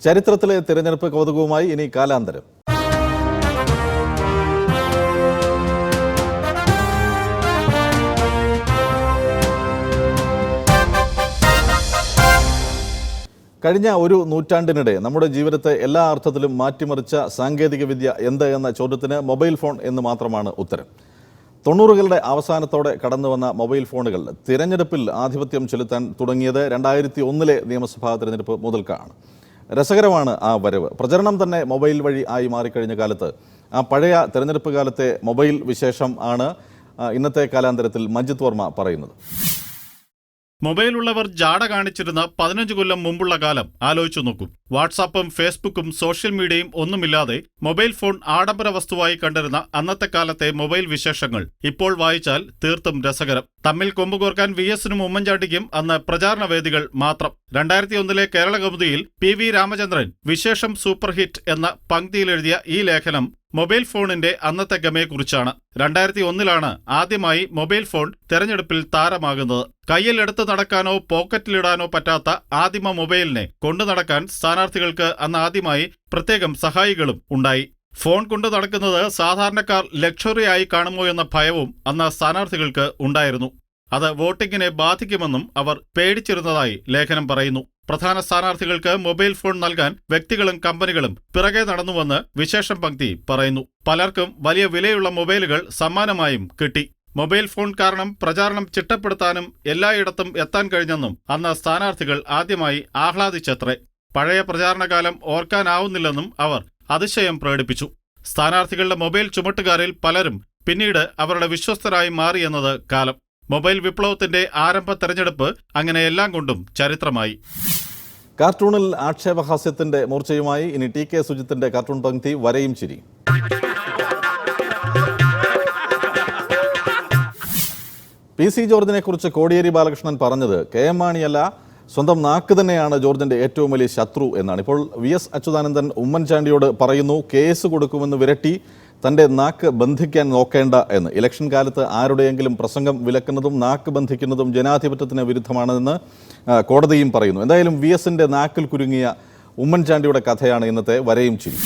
ചരിത്രത്തിലെ തിരഞ്ഞെടുപ്പ് കൗതുകവുമായി ഇനി കാലാന്തരം. കഴിഞ്ഞ ഒരു നൂറ്റാണ്ടിനിടെ നമ്മുടെ ജീവിതത്തെ എല്ലാ അർത്ഥത്തിലും മാറ്റിമറിച്ച സാങ്കേതികവിദ്യ എന്ത് എന്ന ചോദ്യത്തിന് മൊബൈൽ ഫോൺ എന്ന് മാത്രമാണ് ഉത്തരം. 90കളുടെ അവസാനത്തോടെ കടന്നു വന്ന മൊബൈൽ ഫോണുകൾ തിരഞ്ഞെടുപ്പിൽ ആധിപത്യം ചെലുത്താൻ തുടങ്ങിയത് 2001 നിയമസഭാ തിരഞ്ഞെടുപ്പ് മുതൽക്കാണ്. രസകരമാണ് ആ വരവ്. പ്രചരണം തന്നെ മൊബൈൽ വഴി ആയി മാറിക്കഴിഞ്ഞ കാലത്ത് ആ പഴയ തിരഞ്ഞെടുപ്പ് കാലത്തെ മൊബൈൽ വിശേഷം ആണ് ഇന്നത്തെ കാലാന്തരത്തിൽ മഞ്ജിത് വർമ്മ പറയുന്നത്. മൊബൈലുള്ളവർ ജാട കാണിച്ചിരുന്ന 15 കൊല്ലം മുമ്പുള്ള കാലം ആലോചിച്ചു നോക്കൂ. വാട്സാപ്പും ഫേസ്ബുക്കും സോഷ്യൽ മീഡിയയും ഒന്നുമില്ലാതെ മൊബൈൽ ഫോൺ ആഡംബര വസ്തുവായി കണ്ടിരുന്ന അന്നത്തെ കാലത്തെ മൊബൈൽ വിശേഷങ്ങൾ ഇപ്പോൾ വായിച്ചാൽ തീർത്തും രസകരം. തമ്മിൽ കൊമ്പുകോർക്കാൻ VSനും ഉമ്മൻചാണ്ടിക്കും അന്ന് പ്രചാരണ വേദികൾ മാത്രം. 2001 കേരള കൗമുദിയിൽ PV രാമചന്ദ്രൻ വിശേഷം സൂപ്പർ ഹിറ്റ് എന്ന പങ്ക്തിയിലെഴുതിയ ഈ ലേഖനം മൊബൈൽ ഫോണിന്റെ അന്നത്തെ ഗമയെക്കുറിച്ചാണ്. 2001 ആദ്യമായി മൊബൈൽ ഫോൺ തെരഞ്ഞെടുപ്പിൽ താരമാകുന്നത്. കയ്യിൽ എടുത്തു നടക്കാനോ പോക്കറ്റിലിടാനോ പറ്റാത്ത ആദിമ മൊബൈലിനെ കൊണ്ടു നടക്കാൻ സ്ഥാനാർത്ഥികൾക്ക് അന്ന് ആദ്യമായി പ്രത്യേകം സഹായികളും ഉണ്ടായി. ഫോൺ കൊണ്ടു നടക്കുന്നത് സാധാരണക്കാർ ലക്ഷറി ആയി കാണുമോ എന്ന ഭയവും അന്ന് സ്ഥാനാർത്ഥികൾക്ക് ഉണ്ടായിരുന്നു. അത് വോട്ടിങ്ങിനെ ബാധിക്കുമെന്നും അവർ പേടിച്ചിരുന്നതായി ലേഖനം പറയുന്നു. പ്രധാന സ്ഥാനാർത്ഥികൾക്ക് മൊബൈൽ ഫോൺ നൽകാൻ വ്യക്തികളും കമ്പനികളും പിറകെ നടന്നുവെന്ന് വിശേഷം പങ്ക്തി പറയുന്നു. പലർക്കും വലിയ വിലയുള്ള മൊബൈലുകൾ സമ്മാനമായും കിട്ടി. മൊബൈൽ ഫോൺ കാരണം പ്രചാരണം ചിട്ടപ്പെടുത്താനും എല്ലായിടത്തും എത്താൻ കഴിഞ്ഞെന്നും അന്ന് സ്ഥാനാർത്ഥികൾ ആദ്യമായി ആഹ്ലാദിച്ചത്രേ. പഴയ പ്രചാരണകാലം ഓർക്കാനാവുന്നില്ലെന്നും അവർ അതിശയം പ്രകടിപ്പിച്ചു. സ്ഥാനാർത്ഥികളുടെ മൊബൈൽ ചുമട്ടുകാരിൽ പലരും പിന്നീട് അവരുടെ വിശ്വസ്തരായി മാറിയെന്നത് കാലം. മൊബൈൽ വിപ്ലവത്തിന്റെ ആരംഭ തെരഞ്ഞെടുപ്പ് അങ്ങനെ എല്ലാം കൊണ്ടും ചരിത്രമായി. കാർട്ടൂണിൽ ആക്ഷേപഹാസ്യത്തിന്റെ മൂർച്ചയുമായി ഇനി TK സുജിത്തിന്റെ കാർട്ടൂൺ പങ്ക്തി വരയും ചിരി. PC ജോർജിനെ കുറിച്ച് കോടിയേരി ബാലകൃഷ്ണൻ പറഞ്ഞത് KM മാണിയല്ല, സ്വന്തം നാക്ക് തന്നെയാണ് ജോർജിന്റെ ഏറ്റവും വലിയ ശത്രു എന്നാണ്. ഇപ്പോൾ VS അച്യുതാനന്ദൻ ഉമ്മൻചാണ്ടിയോട് പറയുന്നു, കേസ് കൊടുക്കുമെന്ന് വിരട്ടി തൻ്റെ നാക്ക് ബന്ധിക്കാൻ നോക്കേണ്ട എന്ന്. ഇലക്ഷൻ കാലത്ത് ആരുടെയെങ്കിലും പ്രസംഗം വിലക്കുന്നതും നാക്ക് ബന്ധിക്കുന്നതും ജനാധിപത്യത്തിന് വിരുദ്ധമാണെന്ന് കോടതിയും പറയുന്നു. എന്തായാലും VSന്റെ നാക്കിൽ കുരുങ്ങിയ ഉമ്മൻചാണ്ടിയുടെ കഥയാണ് ഇന്നത്തെ വരയും ചിരി.